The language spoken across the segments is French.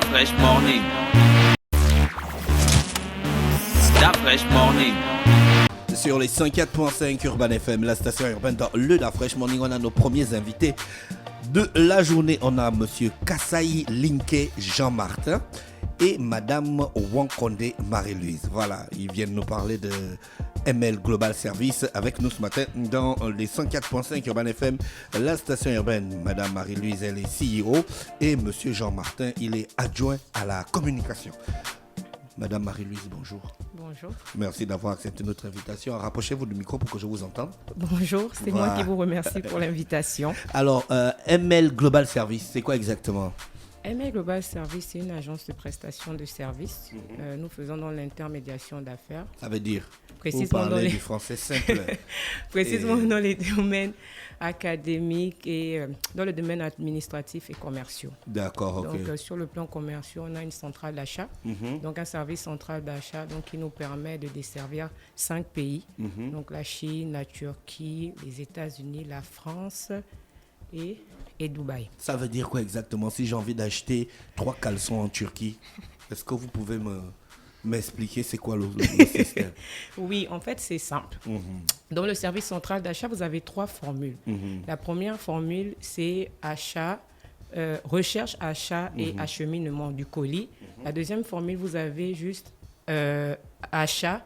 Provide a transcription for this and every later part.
Fresh Morning. Fresh Morning. Sur les 104.5 Urban FM, la station urbaine dans le Da Fresh Morning, on a nos premiers invités de la journée. On a monsieur Kassaï Linké Jean-Martin et madame Wankonde Marie-Louise. Voilà, ils viennent nous parler de ML Global Service avec nous ce matin dans les 104.5 Urban FM, la station urbaine. Madame Marie-Louise, elle est CEO et monsieur Jean-Martin, il est adjoint à la communication. Madame Marie-Louise, bonjour. Bonjour. Merci d'avoir accepté notre invitation. Rapprochez-vous du micro pour que je vous entende. Bonjour, c'est moi qui vous remercie pour l'invitation. Alors, ML Global Service, c'est quoi exactement? ML Global Service, c'est une agence de prestation de services. Nous faisons dans l'intermédiation d'affaires. Ça veut dire? Précisément vous parlez du français simple. Précisément dans les domaines académiques et dans le domaine administratif et commerciaux. D'accord, ok. Donc, sur le plan commercial, on a une centrale d'achat. Donc, un service central d'achat qui nous permet de desservir 5 pays. Donc, la Chine, la Turquie, les États-Unis, la France et Dubaï. Ça veut dire quoi exactement? Si j'ai envie d'acheter 3 caleçons en Turquie, est-ce que vous pouvez m'expliquer c'est quoi le système? Oui, en fait, c'est simple. Dans le service central d'achat, vous avez 3 formules. La première formule, c'est achat, recherche, achat et acheminement du colis. La deuxième formule, vous avez juste achat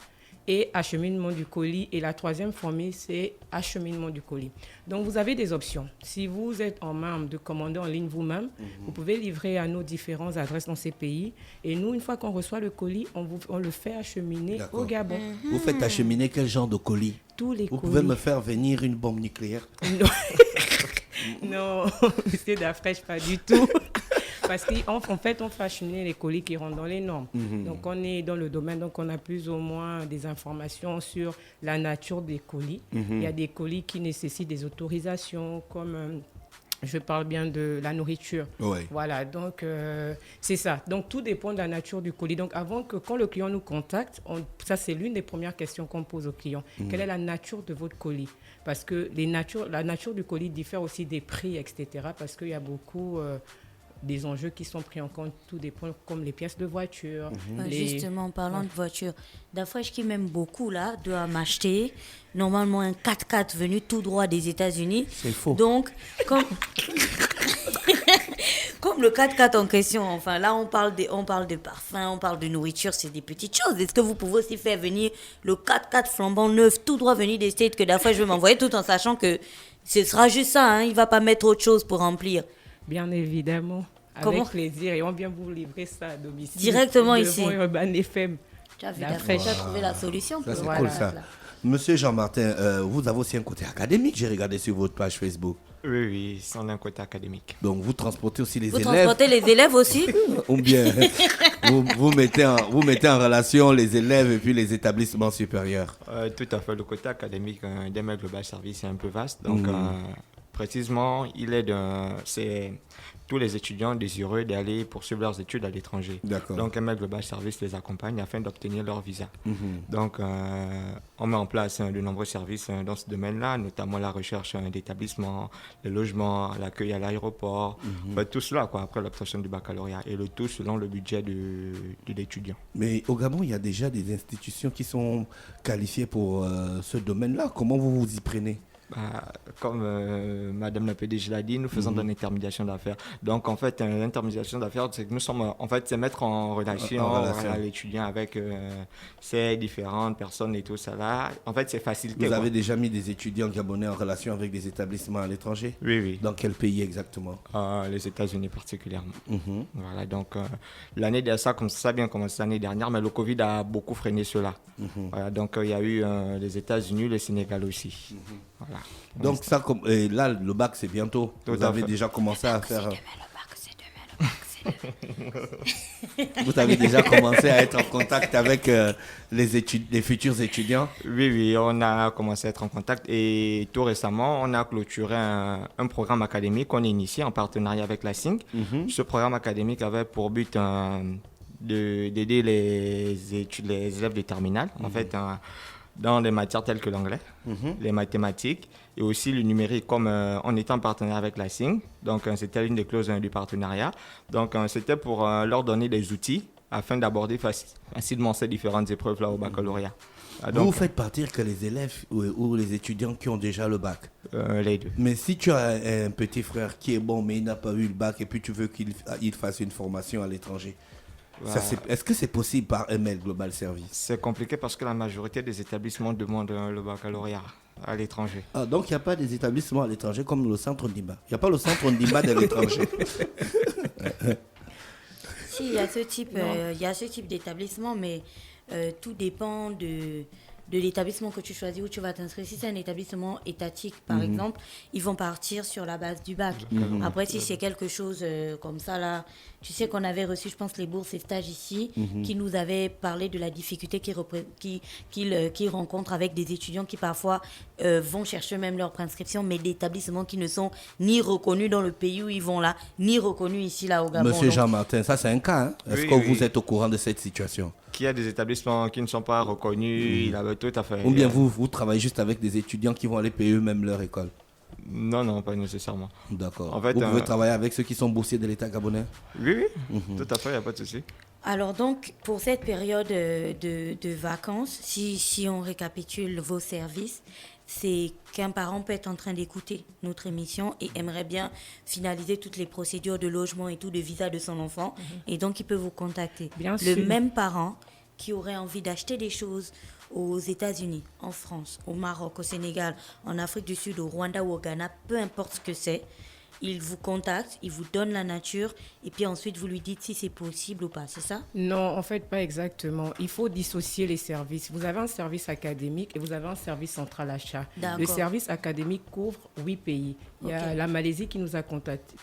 et acheminement du colis. Et la troisième formule, c'est acheminement du colis. Donc, vous avez des options. Si vous êtes en membre de commander en ligne vous-même, vous pouvez livrer à nos différentes adresses dans ces pays. Et nous, une fois qu'on reçoit le colis, on le fait acheminer au Gabon. Vous faites acheminer quel genre de colis? Tous les Vous colis. pouvez me faire venir une bombe nucléaire? Non, non, monsieur Dafresh, pas du tout. Parce qu'en fait, on fait acheminer les colis qui rentrent dans les normes. Donc, on est dans le domaine, donc on a plus ou moins des informations sur la nature des colis. Il y a des colis qui nécessitent des autorisations, comme je parle bien de la nourriture. Oui. Voilà, donc c'est ça. Donc, tout dépend de la nature du colis. Donc, quand le client nous contacte, ça, c'est l'une des premières questions qu'on pose au client. Quelle est la nature de votre colis? Parce que la nature du colis diffère aussi des prix, etc. Parce qu'il y a beaucoup des enjeux qui sont pris en compte, tout dépend, comme les pièces de voiture. Justement, en parlant de voiture, Dafresh qui m'aime beaucoup là, doit m'acheter normalement un 4x4 venu tout droit des États-Unis. C'est faux. Donc, comme le 4x4 en question, enfin là on parle de parfum, on parle de nourriture, c'est des petites choses. Est-ce que vous pouvez aussi faire venir le 4x4 flambant neuf tout droit venu des States que Dafresh veut m'envoyer, tout en sachant que ce sera juste ça, hein, il va pas mettre autre chose pour remplir? Bien évidemment, Comment? avec plaisir, et on vient vous livrer ça à domicile. Directement ici. Devant Urban FM. Tu as vu, Dafresh. Dafresh a trouvé la solution. Ça, c'est pour- cool ça. Monsieur Jean-Martin, vous avez aussi un côté académique, j'ai regardé sur votre page Facebook. Oui, on a un côté académique. Donc vous transportez aussi les Vous élèves. transportez les élèves aussi? Ou bien vous mettez en relation les élèves et puis les établissements supérieurs. Tout à fait, le côté académique d'ML Global Service est un peu vaste. Donc, précisément, c'est tous les étudiants désireux d'aller poursuivre leurs études à l'étranger. D'accord. Donc, ML Global Service les accompagne afin d'obtenir leur visa. Donc, on met en place de nombreux services dans ce domaine-là, notamment la recherche d'établissements, le logement, l'accueil à l'aéroport, tout cela quoi, après l'obtention du baccalauréat, et le tout selon le budget de l'étudiant. Mais au Gabon, il y a déjà des institutions qui sont qualifiées pour ce domaine-là. Comment vous vous y prenez? Comme Madame la PDG l'a dit, nous faisons de l'intermédiation d'affaires. Donc, en fait, l'intermédiation d'affaires, c'est que nous sommes, en fait, c'est mettre en relation l'étudiant avec ces différentes personnes et tout ça là. En fait, c'est facilité. Vous avez déjà mis des étudiants gabonais en relation avec des établissements à l'étranger? Oui. Dans quel pays exactement? Les États-Unis particulièrement. Voilà, donc l'année dernière, ça a bien commencé l'année dernière, mais le Covid a beaucoup freiné cela. Voilà, donc il y a eu les États-Unis, le Sénégal aussi. Voilà. Donc ça, là, le bac, c'est bientôt. Vous avez déjà commencé à faire... Vous avez déjà commencé à être en contact avec les futurs étudiants? Oui, on a commencé à être en contact et tout récemment, on a clôturé un programme académique qu'on a initié en partenariat avec la SINC. Ce programme académique avait pour but d'aider les élèves de terminale, en fait, dans des matières telles que l'anglais, les mathématiques et aussi le numérique, comme en étant partenaire avec la SING. Donc, c'était l'une des clauses du partenariat. Donc, c'était pour leur donner des outils afin d'aborder facilement ces différentes épreuves-là au baccalauréat. Vous faites partir que les élèves ou les étudiants qui ont déjà le bac. Les deux. Mais si tu as un petit frère qui est bon mais il n'a pas eu le bac et puis tu veux qu'il fasse une formation à l'étranger, est-ce que c'est possible par ML Global Service? C'est compliqué parce que la majorité des établissements demandent le baccalauréat à l'étranger. Ah, donc il n'y a pas des établissements à l'étranger comme le centre Ndimba. Il n'y a pas le centre Ndimba de l'étranger. Si, il y a ce type d'établissement, mais tout dépend de l'établissement que tu choisis où tu vas t'inscrire. Si c'est un établissement étatique, par exemple, ils vont partir sur la base du bac. Après, si c'est quelque chose comme ça, là, tu sais qu'on avait reçu, je pense, les bourses et stages ici, qui nous avaient parlé de la difficulté qu'ils rencontrent avec des étudiants qui parfois vont chercher même leur prescription, mais d'établissements qui ne sont ni reconnus dans le pays où ils vont là, ni reconnus ici, là, au Gabon. Monsieur Jean-Martin, ça c'est un cas. Hein? Est-ce Oui, que oui. vous êtes au courant de cette situation? Qu'il y a des établissements qui ne sont pas reconnus, il avait tout à fait. Ou bien vous travaillez juste avec des étudiants qui vont aller payer eux-mêmes leur école? Non, pas nécessairement. D'accord. En fait, vous pouvez travailler avec ceux qui sont boursiers de l'État gabonais? Oui, tout à fait, il n'y a pas de souci. Alors donc, pour cette période de vacances, si on récapitule vos services, c'est qu'un parent peut être en train d'écouter notre émission et aimerait bien finaliser toutes les procédures de logement et tout, de visa de son enfant. Et donc, il peut vous contacter. Bien Le sûr. même parent qui aurait envie d'acheter des choses aux États-Unis, en France, au Maroc, au Sénégal, en Afrique du Sud, au Rwanda ou au Ghana, peu importe ce que c'est, il vous contacte, il vous donne la nature et puis ensuite vous lui dites si c'est possible ou pas, c'est ça? Non, en fait, pas exactement. Il faut dissocier les services. Vous avez un service académique et vous avez un service central achat. D'accord. Le service académique couvre 8 pays. Il y a Ok. la Malaisie qui nous a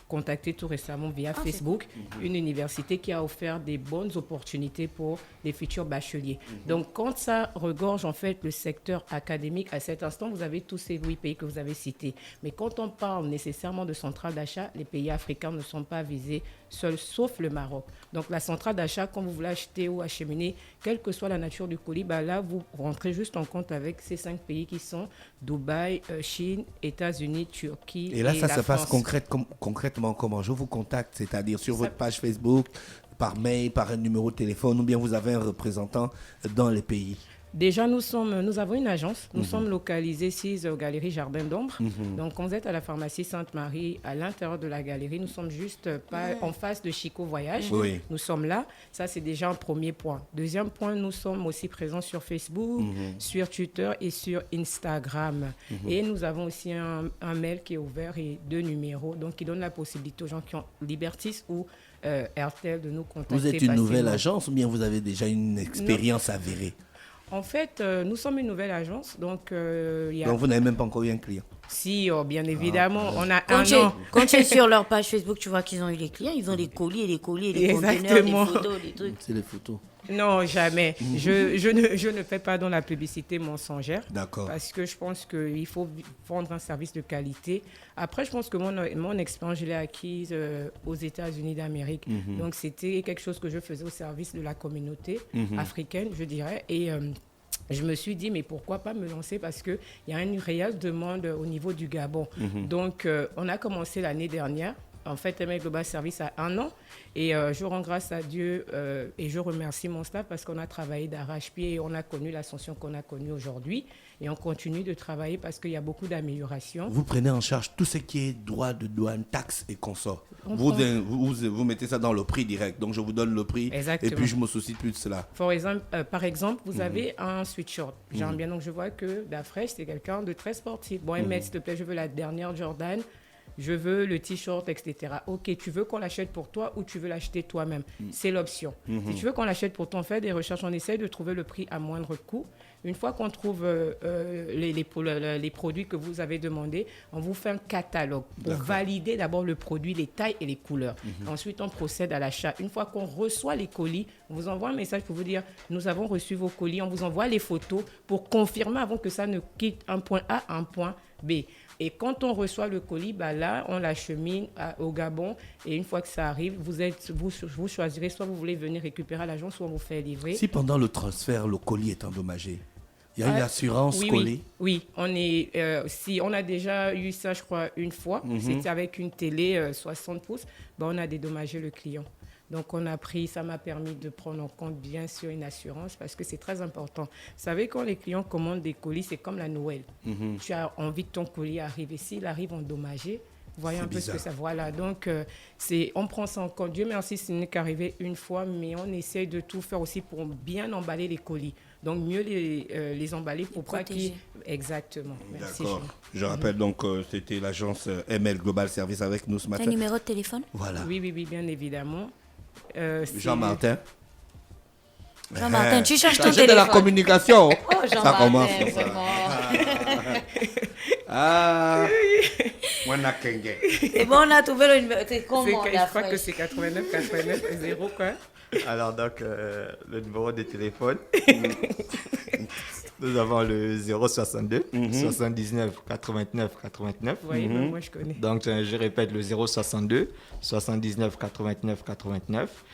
contacté tout récemment via Facebook, une université qui a offert des bonnes opportunités pour les futurs bacheliers. Donc, quand ça regorge en fait le secteur académique, à cet instant, vous avez tous ces 8 pays que vous avez cités. Mais quand on parle nécessairement de centrale d'achat, les pays africains ne sont pas visés seuls, sauf le Maroc. Donc, la centrale d'achat, quand vous voulez acheter ou acheminer, quelle que soit la nature du colis, bah là, vous rentrez juste en compte avec ces 5 pays qui sont Dubaï, Chine, États-Unis, Turquie. Et là, ça la se passe France. concrètement comment? Je vous contacte, c'est-à-dire sur votre page Facebook, par mail, par un numéro de téléphone, ou bien vous avez un représentant dans les pays? Déjà, nous avons une agence. Nous sommes localisés ici aux Galeries Jardin d'Ombre. Donc, quand vous êtes à la pharmacie Sainte-Marie, à l'intérieur de la galerie, nous sommes juste pas en face de Chico Voyage. Oui. Nous sommes là. Ça, c'est déjà un premier point. Deuxième point, nous sommes aussi présents sur Facebook, sur Twitter et sur Instagram. Et nous avons aussi un mail qui est ouvert et 2 numéros, donc qui donne la possibilité aux gens qui ont Libertis ou RTL de nous contacter. Vous êtes une nouvelle facilement. agence ou bien vous avez déjà une expérience avérée? En fait, nous sommes une nouvelle agence, donc il y a... Donc vous n'avez même pas encore eu un client? Si, bien évidemment, on a Quand un tu, an. quand tu es sur leur page Facebook, tu vois qu'ils ont eu les clients, ils ont des colis et des colis et des conteneurs, Exactement. des photos, des trucs. C'est les photos. Non, jamais. Je ne fais pas dans la publicité mensongère. D'accord. Parce que je pense qu'il faut vendre un service de qualité. Après, je pense que mon expérience, je l'ai acquise aux États-Unis d'Amérique. Donc, c'était quelque chose que je faisais au service de la communauté africaine, je dirais. Et je me suis dit, mais pourquoi pas me lancer? Parce qu'il y a une réelle demande au niveau du Gabon. Donc, on a commencé l'année dernière. En fait, ML Global Service a 1 an. Et je rends grâce à Dieu et je remercie mon staff parce qu'on a travaillé d'arrache-pied et on a connu l'ascension qu'on a connue aujourd'hui. Et on continue de travailler parce qu'il y a beaucoup d'améliorations. Vous prenez en charge tout ce qui est droit de douane, taxes et consorts. On Vous, prend- vous mettez ça dans le prix direct. Donc je vous donne le prix Exactement. et puis je me soucie plus de cela. Par exemple, vous avez un sweatshirt. J'aime bien, donc je vois que Dafresh, c'est quelqu'un de très sportif. Bon, Emmet, s'il te plaît, je veux la dernière Jordan. Je veux le t-shirt, etc. Ok, tu veux qu'on l'achète pour toi ou tu veux l'acheter toi-même? C'est l'option. Si tu veux qu'on l'achète pour toi, on fait des recherches, on essaye de trouver le prix à moindre coût. Une fois qu'on trouve les produits que vous avez demandés, on vous fait un catalogue pour valider d'abord le produit, les tailles et les couleurs. Ensuite, on procède à l'achat. Une fois qu'on reçoit les colis, on vous envoie un message pour vous dire « Nous avons reçu vos colis ». On vous envoie les photos pour confirmer avant que ça ne quitte un point A à un point B. Et quand on reçoit le colis, bah là, on l'achemine au Gabon. Et une fois que ça arrive, vous choisirez soit vous voulez venir récupérer à l'agence, soit on vous fait livrer. Si pendant le transfert, le colis est endommagé, Il y a une assurance oui, collée. Oui, si on a déjà eu ça, je crois, une fois. C'était avec une télé 60 pouces. Ben, on a dédommagé le client. Donc, ça m'a permis de prendre en compte, bien sûr, une assurance parce que c'est très important. Vous savez, quand les clients commandent des colis, c'est comme la Noël. Tu as envie que ton colis arrive. Et s'il arrive endommagé, voyez un peu ce que ça... Voilà, donc on prend ça en compte. Dieu merci, ce n'est qu'arrivé une fois, mais on essaye de tout faire aussi pour bien emballer les colis. Donc, mieux les emballer pour pas qu'ils... Exactement. Merci. D'accord. Je rappelle donc que c'était l'agence ML Global Service avec nous ce matin. Un numéro de téléphone? Voilà. Oui, bien évidemment. Jean-Martin. Jean-Martin, tu cherches ton J'ai de téléphone. la communication. Oh, Ça Jean-Martin, commence. vraiment. Ah. Moi, na kenge. Et bon, on a trouvé le numéro. C'est comment Je crois que c'est 89, 0 quoi. Alors donc, le numéro de téléphone, nous avons le 062 79 89 89. Oui, moi je connais. Donc, je répète, le 062 79 89 89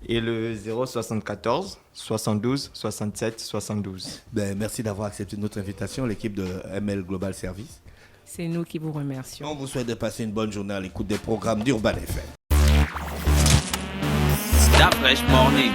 et le 074 72 67 72. Ben, merci d'avoir accepté notre invitation, l'équipe de ML Global Service. C'est nous qui vous remercions. On vous souhaite de passer une bonne journée à l'écoute des programmes d'Urban FM. That fresh morning.